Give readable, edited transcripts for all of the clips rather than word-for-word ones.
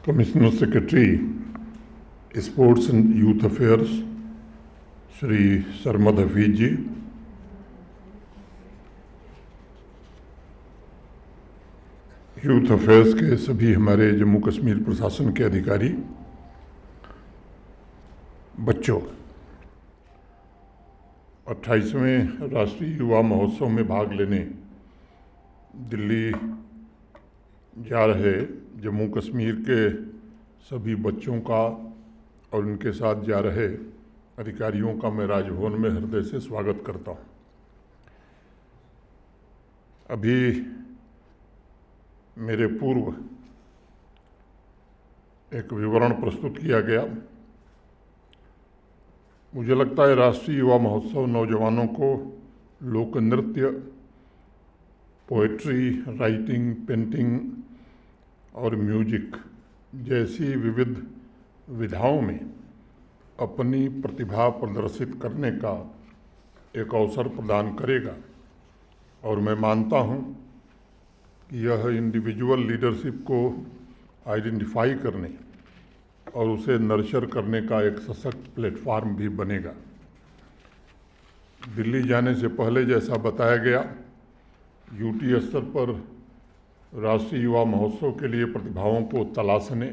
Commissioner secretary sports and youth affairs Shri Sarmad Hafeez ji, youth affairs के सभी हमारे जम्मू कश्मीर प्रशासन के अधिकारी, बच्चों, 28वें राष्ट्रीय युवा महोत्सव में भाग लेने दिल्ली जा रहे जम्मू कश्मीर के सभी बच्चों का और उनके साथ जा रहे अधिकारियों का मैं राजभवन में हृदय से स्वागत करता हूं। अभी मेरे पूर्व एक विवरण प्रस्तुत किया गया। मुझे लगता है राष्ट्रीय युवा महोत्सव नौजवानों को लोक नृत्य, पोएट्री, राइटिंग, पेंटिंग और म्यूजिक जैसी विविध विधाओं में अपनी प्रतिभा प्रदर्शित करने का एक अवसर प्रदान करेगा और मैं मानता हूं कि यह इंडिविजुअल लीडरशिप को आइडेंटिफाई करने और उसे नर्चर करने का एक सशक्त प्लेटफॉर्म भी बनेगा। दिल्ली जाने से पहले जैसा बताया गया, यूटी स्तर पर राष्ट्रीय युवा महोत्सव के लिए प्रतिभाओं को तलाशने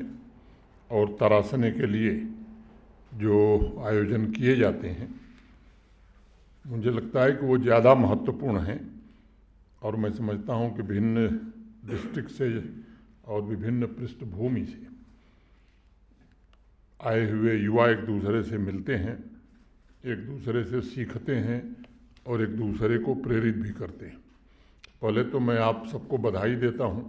और तराशने के लिए जो आयोजन किए जाते हैं, मुझे लगता है कि वो ज़्यादा महत्वपूर्ण हैं और मैं समझता हूँ कि भिन्न डिस्ट्रिक्ट से और विभिन्न पृष्ठभूमि से आए हुए युवा एक दूसरे से मिलते हैं, एक दूसरे से सीखते हैं और एक दूसरे को प्रेरित भी करते हैं। पहले तो मैं आप सबको बधाई देता हूं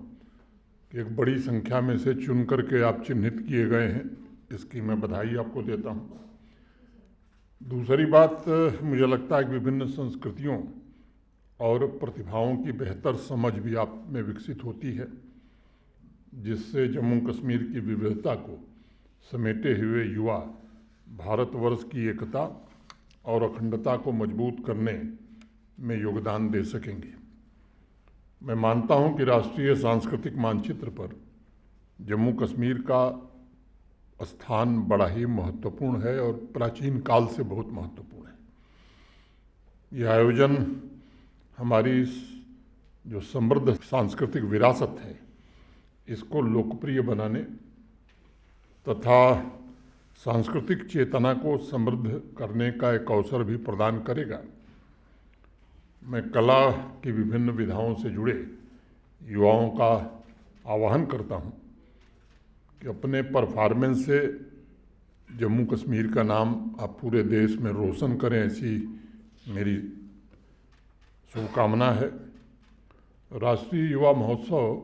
कि एक बड़ी संख्या में से चुन करके आप चिन्हित किए गए हैं, इसकी मैं बधाई आपको देता हूं। दूसरी बात, मुझे लगता है कि विभिन्न संस्कृतियों और प्रतिभाओं की बेहतर समझ भी आप में विकसित होती है, जिससे जम्मू कश्मीर की विविधता को समेटे हुए युवा भारतवर्ष की एकता और अखंडता को मजबूत करने में योगदान दे सकेंगे। मैं मानता हूं कि राष्ट्रीय सांस्कृतिक मानचित्र पर जम्मू कश्मीर का स्थान बड़ा ही महत्वपूर्ण है और प्राचीन काल से बहुत महत्वपूर्ण है। यह आयोजन हमारी जो समृद्ध सांस्कृतिक विरासत है, इसको लोकप्रिय बनाने तथा सांस्कृतिक चेतना को समृद्ध करने का एक अवसर भी प्रदान करेगा। मैं कला की विभिन्न विधाओं से जुड़े युवाओं का आह्वान करता हूं कि अपने परफॉर्मेंस से जम्मू कश्मीर का नाम आप पूरे देश में रोशन करें, ऐसी मेरी शुभकामना है। राष्ट्रीय युवा महोत्सव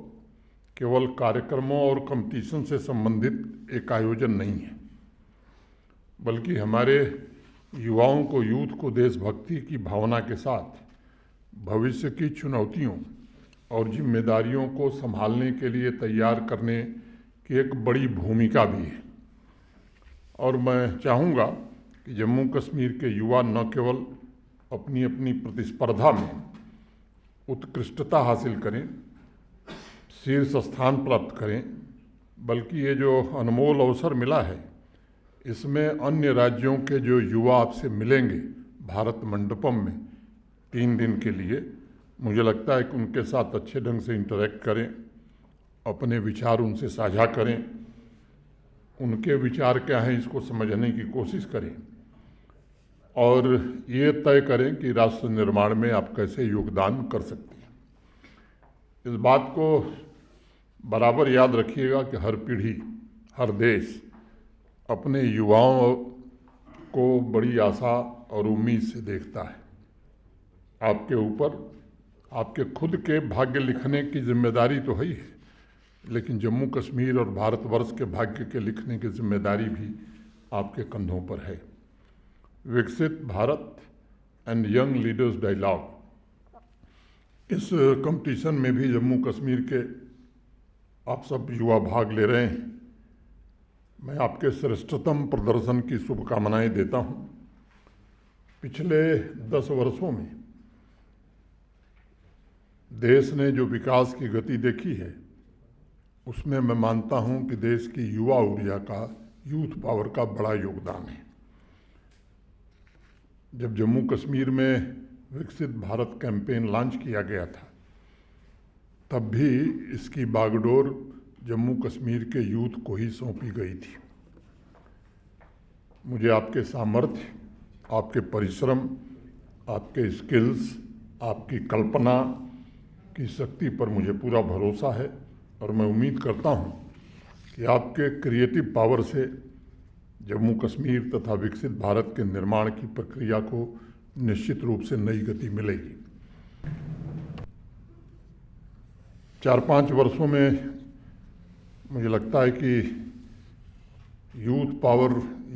केवल कार्यक्रमों और कंपटीशन से संबंधित एक आयोजन नहीं है, बल्कि हमारे युवाओं को, यूथ को देशभक्ति की भावना के साथ भविष्य की चुनौतियों और जिम्मेदारियों को संभालने के लिए तैयार करने की एक बड़ी भूमिका भी है। और मैं चाहूँगा कि जम्मू कश्मीर के युवा न केवल अपनी अपनी प्रतिस्पर्धा में उत्कृष्टता हासिल करें, शीर्ष स्थान प्राप्त करें, बल्कि ये जो अनमोल अवसर मिला है, इसमें अन्य राज्यों के जो युवा आपसे मिलेंगे भारत मंडपम में 3 दिन के लिए, मुझे लगता है कि उनके साथ अच्छे ढंग से इंटरेक्ट करें, अपने विचार उनसे साझा करें, उनके विचार क्या हैं इसको समझने की कोशिश करें और ये तय करें कि राष्ट्र निर्माण में आप कैसे योगदान कर सकते हैं। इस बात को बराबर याद रखिएगा कि हर पीढ़ी, हर देश अपने युवाओं को बड़ी आशा और उम्मीद से देखता है। आपके ऊपर आपके खुद के भाग्य लिखने की जिम्मेदारी तो है ही है, लेकिन जम्मू कश्मीर और भारतवर्ष के भाग्य के लिखने की जिम्मेदारी भी आपके कंधों पर है। Viksit Bharat and young leaders dialogue, इस कंपटीशन में भी जम्मू कश्मीर के आप सब युवा भाग ले रहे हैं। मैं आपके श्रेष्ठतम प्रदर्शन की शुभकामनाएं देता हूं। पिछले 10 वर्षों में देश ने जो विकास की गति देखी है, उसमें मैं मानता हूं कि देश की युवा ऊर्जा का, यूथ पावर का बड़ा योगदान है। जब जम्मू कश्मीर में विकसित भारत कैंपेन लॉन्च किया गया था, तब भी इसकी बागडोर जम्मू कश्मीर के यूथ को ही सौंपी गई थी। मुझे आपके सामर्थ्य, आपके परिश्रम, आपके स्किल्स, आपकी कल्पना की शक्ति पर मुझे पूरा भरोसा है और मैं उम्मीद करता हूं कि आपके क्रिएटिव पावर से जम्मू कश्मीर तथा विकसित भारत के निर्माण की प्रक्रिया को निश्चित रूप से नई गति मिलेगी। 4-5 वर्षों में मुझे लगता है कि यूथ पावर,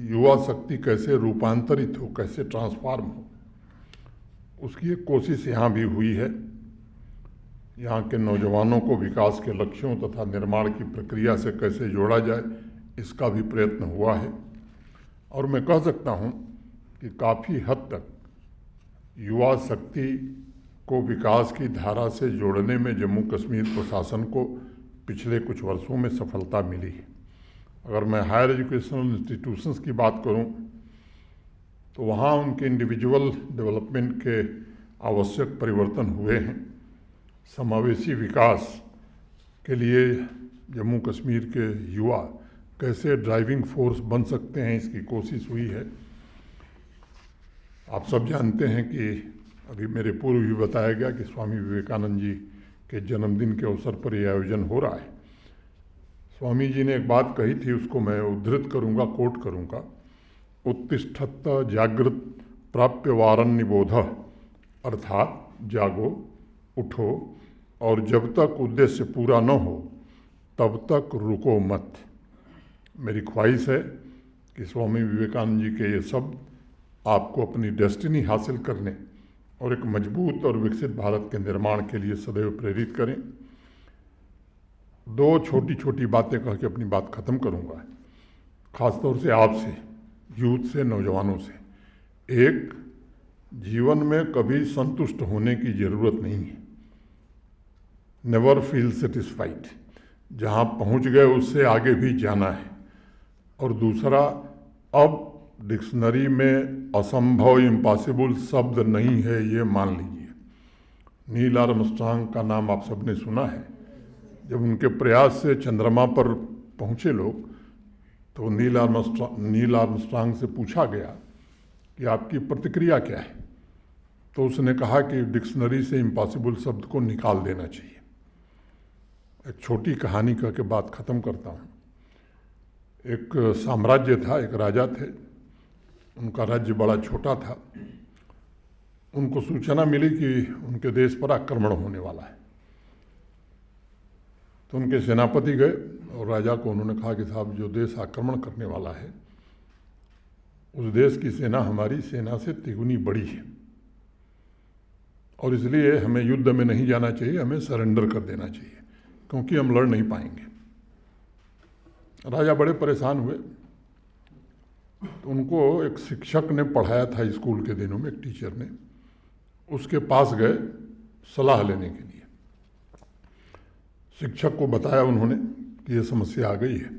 युवा शक्ति कैसे रूपांतरित हो, कैसे ट्रांसफॉर्म हो, उसकी एक कोशिश यहाँ भी हुई है। यहाँ के नौजवानों को विकास के लक्ष्यों तथा निर्माण की प्रक्रिया से कैसे जोड़ा जाए, इसका भी प्रयत्न हुआ है। और मैं कह सकता हूँ कि काफ़ी हद तक युवा शक्ति को विकास की धारा से जोड़ने में जम्मू कश्मीर प्रशासन को पिछले कुछ वर्षों में सफलता मिली है। अगर मैं हायर एजुकेशनल इंस्टीट्यूशंस की बात करूं, तो वहाँ उनके इंडिविजुअल डेवलपमेंट के आवश्यक परिवर्तन हुए हैं। समावेशी विकास के लिए जम्मू कश्मीर के युवा कैसे ड्राइविंग फोर्स बन सकते हैं, इसकी कोशिश हुई है। आप सब जानते हैं कि अभी मेरे पूर्व भी बताया गया कि स्वामी विवेकानंद जी के जन्मदिन के अवसर पर यह आयोजन हो रहा है। स्वामी जी ने एक बात कही थी, उसको मैं उद्धृत करूंगा, कोट करूंगा। उत्तिष्ठत जागृत प्राप्य वारण्यबोध, अर्थात जागो, उठो और जब तक उद्देश्य पूरा न हो तब तक रुको मत। मेरी ख्वाहिश है कि स्वामी विवेकानंद जी के ये शब्द आपको अपनी डेस्टिनी हासिल करने और एक मजबूत और विकसित भारत के निर्माण के लिए सदैव प्रेरित करें। 2 छोटी छोटी बातें कह के अपनी बात खत्म करूंगा, खासतौर से आपसे, यूथ से, नौजवानों से। एक, जीवन में कभी संतुष्ट होने की जरूरत नहीं है। Never feel satisfied. जहाँ पहुँच गए उससे आगे भी जाना है। और दूसरा, अब डिक्शनरी में असंभव, इम्पॉसिबल शब्द नहीं है, ये मान लीजिए। नील आर्मस्ट्रांग का नाम आप सबने सुना है। जब उनके प्रयास से चंद्रमा पर पहुँचे लोग, तो नील आर्मस्ट्रांग से पूछा गया कि आपकी प्रतिक्रिया क्या है, तो उसने कहा कि डिक्शनरी से इम्पॉसिबल शब्द को निकाल देना चाहिए। एक छोटी कहानी कह के बात खत्म करता हूँ। एक साम्राज्य था, एक राजा थे, उनका राज्य बड़ा छोटा था। उनको सूचना मिली कि उनके देश पर आक्रमण होने वाला है। तो उनके सेनापति गए और राजा को उन्होंने कहा कि साहब, जो देश आक्रमण करने वाला है, उस देश की सेना हमारी सेना से तिगुनी बड़ी है और इसलिए हमें युद्ध में नहीं जाना चाहिए, हमें सरेंडर कर देना चाहिए, क्योंकि हम लड़ नहीं पाएंगे। राजा बड़े परेशान हुए। तो उनको एक शिक्षक ने पढ़ाया था स्कूल के दिनों में, एक टीचर ने, उसके पास गए सलाह लेने के लिए। शिक्षक को बताया उन्होंने कि ये समस्या आ गई है।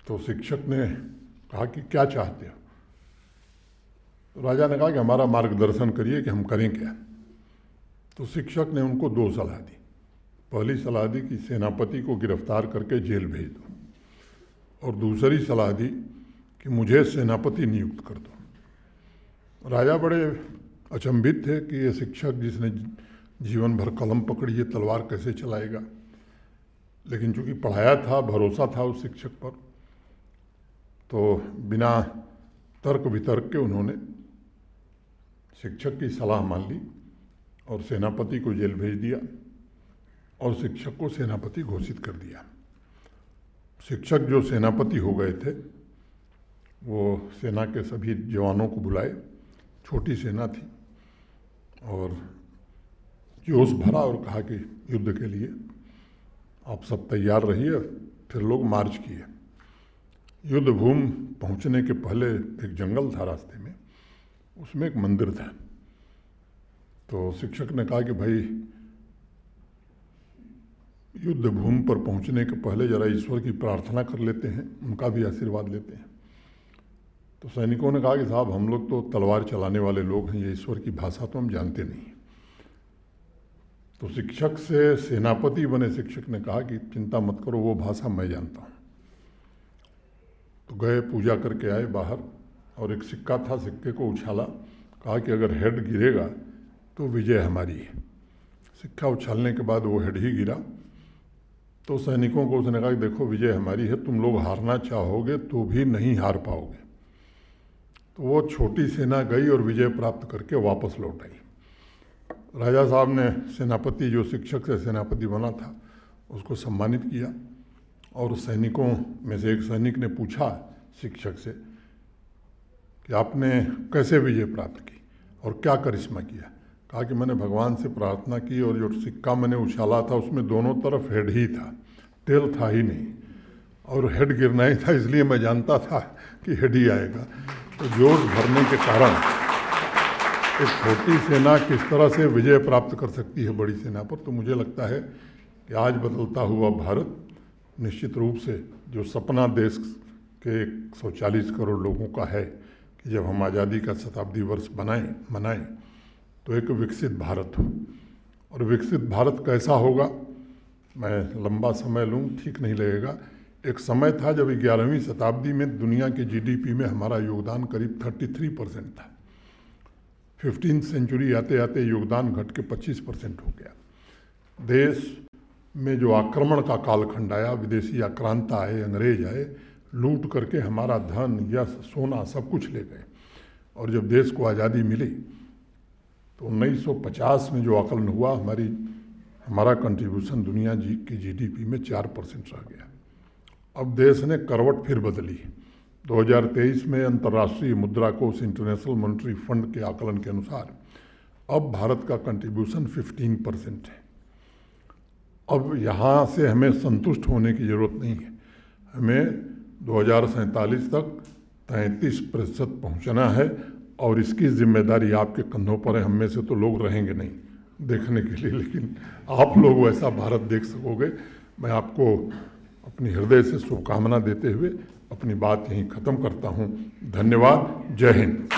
तो शिक्षक ने कहा कि क्या चाहते हो? तो राजा ने कहा कि हमारा मार्गदर्शन करिए कि हम करें क्या। तो शिक्षक ने उनको 2 सलाह दी। पहली सलाह दी कि सेनापति को गिरफ्तार करके जेल भेज दो, और दूसरी सलाह दी कि मुझे सेनापति नियुक्त कर दो। राजा बड़े अचंभित थे कि ये शिक्षक, जिसने जीवन भर कलम पकड़ी है, तलवार कैसे चलाएगा। लेकिन चूंकि पढ़ाया था, भरोसा था उस शिक्षक पर, तो बिना तर्क वितर्क के उन्होंने शिक्षक की सलाह मान ली और सेनापति को जेल भेज दिया और शिक्षक को सेनापति घोषित कर दिया। शिक्षक जो सेनापति हो गए थे, वो सेना के सभी जवानों को बुलाए। छोटी सेना थी और जोश भरा और कहा कि युद्ध के लिए आप सब तैयार रहिए। फिर लोग मार्च किए। युद्ध भूमि पहुंचने के पहले एक जंगल था रास्ते में, उसमें एक मंदिर था। तो शिक्षक ने कहा कि भाई, युद्ध भूमि पर पहुंचने के पहले जरा ईश्वर की प्रार्थना कर लेते हैं, उनका भी आशीर्वाद लेते हैं। तो सैनिकों ने कहा कि साहब हम लोग तो तलवार चलाने वाले लोग हैं, ये ईश्वर की भाषा तो हम जानते नहीं। तो शिक्षक से सेनापति बने शिक्षक ने कहा कि चिंता मत करो, वो भाषा मैं जानता हूँ। तो गए, पूजा करके आए बाहर, और एक सिक्का था, सिक्के को उछाला, कहा कि अगर हेड गिरेगा तो विजय हमारी है। सिक्का उछालने के बाद वो हेड ही गिरा। तो सैनिकों को उसने कहा कि देखो विजय हमारी है, तुम लोग हारना चाहोगे तो भी नहीं हार पाओगे। तो वो छोटी सेना गई और विजय प्राप्त करके वापस लौट आई। राजा साहब ने सेनापति, जो शिक्षक से सेनापति बना था, उसको सम्मानित किया। और सैनिकों में से एक सैनिक ने पूछा शिक्षक से कि आपने कैसे विजय प्राप्त की और क्या करिश्मा किया। कहा कि मैंने भगवान से प्रार्थना की और जो सिक्का मैंने उछाला था उसमें दोनों तरफ हेड ही था, टेल था ही नहीं, और हेड गिरना ही था, इसलिए मैं जानता था कि हेड ही आएगा। तो जोश भरने के कारण एक छोटी सेना किस तरह से विजय प्राप्त कर सकती है बड़ी सेना पर। तो मुझे लगता है कि आज बदलता हुआ भारत निश्चित रूप से जो सपना देश के 140 करोड़ लोगों का है कि जब हम आज़ादी का शताब्दी वर्ष मनाएं तो एक विकसित भारत हो। और विकसित भारत कैसा होगा, मैं लंबा समय लूँ ठीक नहीं लगेगा। एक समय था जब 11वीं शताब्दी में दुनिया के जीडीपी में हमारा योगदान करीब 33% था। 15वीं सेंचुरी आते आते योगदान घट के 25% हो गया। देश में जो आक्रमण का कालखंड आया, विदेशी आक्रांत आए, अंग्रेज आए, लूट करके हमारा धन, यश, सोना सब कुछ ले गए। और जब देश को आज़ादी मिली तो 1950 में जो आकलन हुआ, हमारा कंट्रीब्यूशन दुनिया की जीडीपी में 4% रह गया। अब देश ने करवट फिर बदली। 2023 में अंतर्राष्ट्रीय मुद्रा कोष, इंटरनेशनल मॉनेटरी फंड के आकलन के अनुसार अब भारत का कंट्रीब्यूशन 15% है। अब यहाँ से हमें संतुष्ट होने की ज़रूरत नहीं है, हमें 2047 तक 33% पहुँचना है। और इसकी जिम्मेदारी आपके कंधों पर है। हम में से तो लोग रहेंगे नहीं देखने के लिए, लेकिन आप लोग वैसा भारत देख सकोगे। मैं आपको अपनी हृदय से शुभकामना देते हुए अपनी बात यहीं ख़त्म करता हूँ। धन्यवाद। जय हिंद।